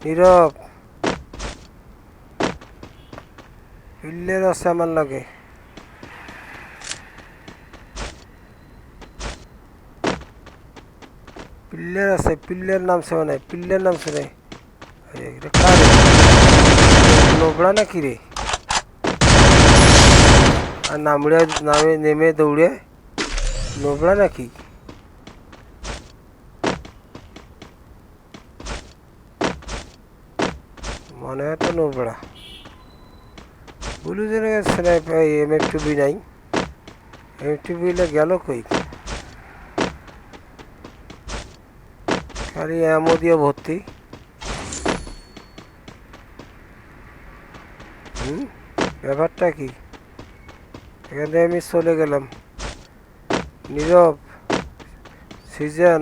নীরব পিল্লের আছে আমার লাগে পিল্লের আছে পিল্লের নামছে মানে পিল্লের নামছে রে নোবড়া নাকি রে আর নামড়ে নামে নেমে দৌড়ে নোবড়া নাকি মনে হয় তো নোবড়া বুলু জেনে এম.এফ.2বি নাই এম.এফ.2বি গেল কই খালি এমও দিয়ে ভর্তি ব্যাপারটা কি এখান থেকে আমি চলে গেলাম নীরব সিজন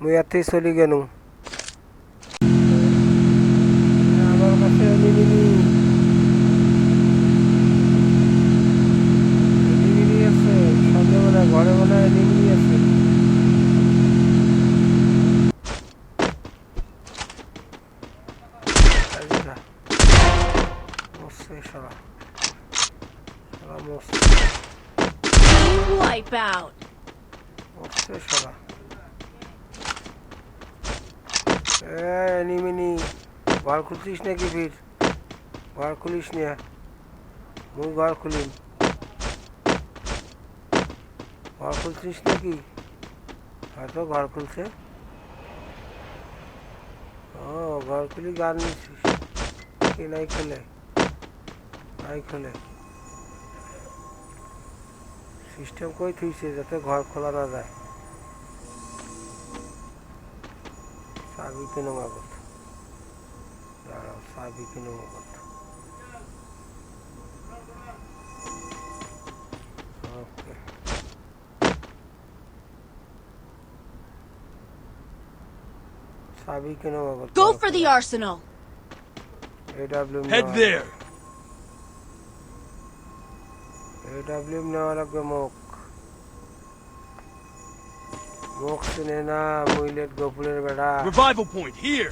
মুই এতেই চলে গেল আমার কাছে আছে সন্ধ্যেবেলা ঘরে বলে এনিমিনি আছে Wipe out. এনিমিনি ঘর খুলছিস নাকি ফির ঘর খুলিস না মুই ঘর খুলিম ঘর খুলছিস নাকি হয়তো ঘর খুলছে ও ঘর খুলি গান নিচ্ছিস কি নাই খোলে সিস্টেম কই থুইছে যাতে ঘর খোলা না যায় চাবি কিনো মাগত দাঁড়াও চাবি কিনো মাগত ওকে চাবি কিনো Magat Go for the arsenal. Head there. AWM নেওয়া লাগবে মুখ চিনে না মুইলেট গোপুরের বেড়া Revival point here.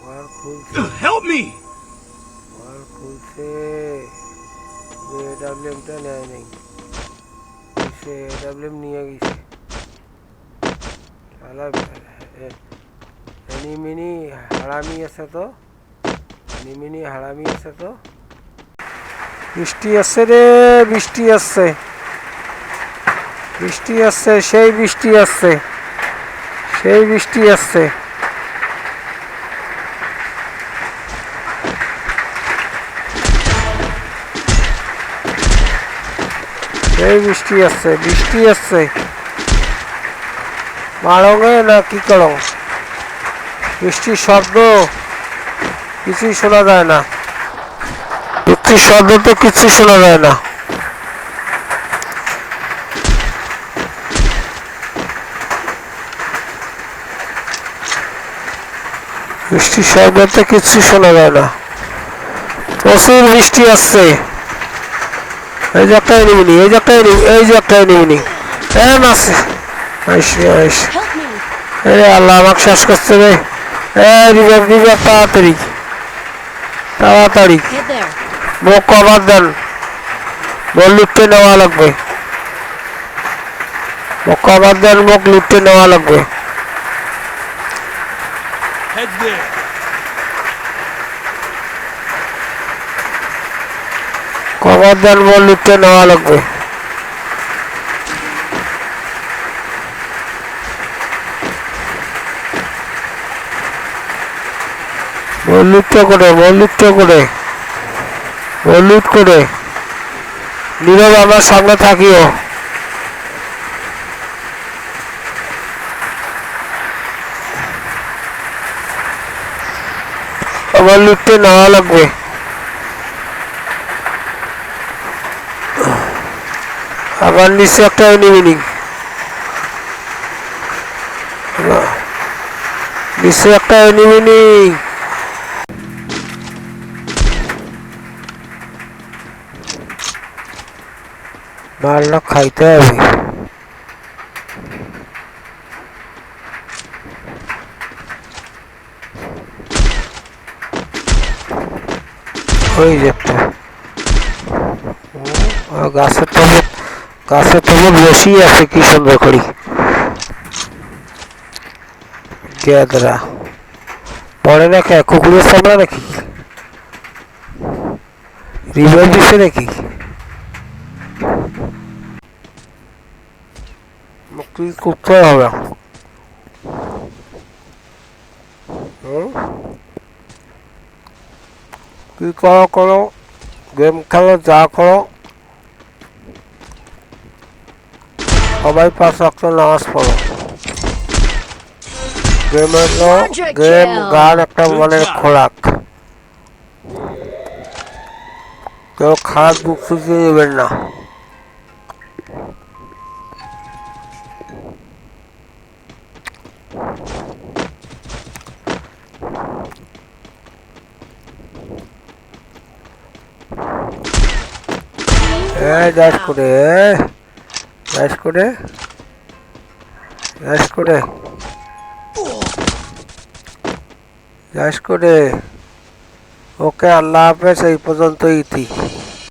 ঘর খুলছে Help me. ঘর খুলছে AWMটা নেয় নেই সে AWM নিয়ে গেছে এনিমিনি হারামি আছে তো বৃষ্টি আছে রে বৃষ্টি আছে সেই বৃষ্টি আছে সেই বৃষ্টি আছে বৃষ্টি আছে মারঙে না কি করো বৃষ্টির শব্দ কিছুই শোনা যায় না বৃষ্টির শব্দ তো কিছু শোনা যায় না বৃষ্টির শব্দ তো কিছু শোনা যায় না প্রচুর বৃষ্টি আসছে এই যে একটা এনিমিনি আছে আল্লাহ আমাকে শেষ করছে রে রিভাইভ তাড়াতাড়ি মুখ কভার দেন মুখ লুটতে নেওয়া লাগবে মুখ Head there. কভার দেন মুখ লুটতে নেওয়া লাগবে লুট করে নীরব আমার সামনে থাকিও আমার লুটতে নেওয়া লাগবে আমার নিচে একটা এনিমিনি মারলা খাইতে হবে। ওই যে একটা গাছের তবু বসেই আছে কি সুন্দর করি গেদরা পরে নাকি কুকুরের সামনে নাকি রিভার দিছে নাকি কি করতে হবে কি করো করো গেম খেলো যা করো সবাই 5 ওয়াক্ত নামাজ পড়ো গেম হলো গেম গান একটা মনের খোরাক কেউ খারাপ বুক সুঝিয়ে নেবেন না দাস করে দাস করে দাস করে দাস করে ওকে আল্লাহ হাফেজ এই পর্যন্তই ইতি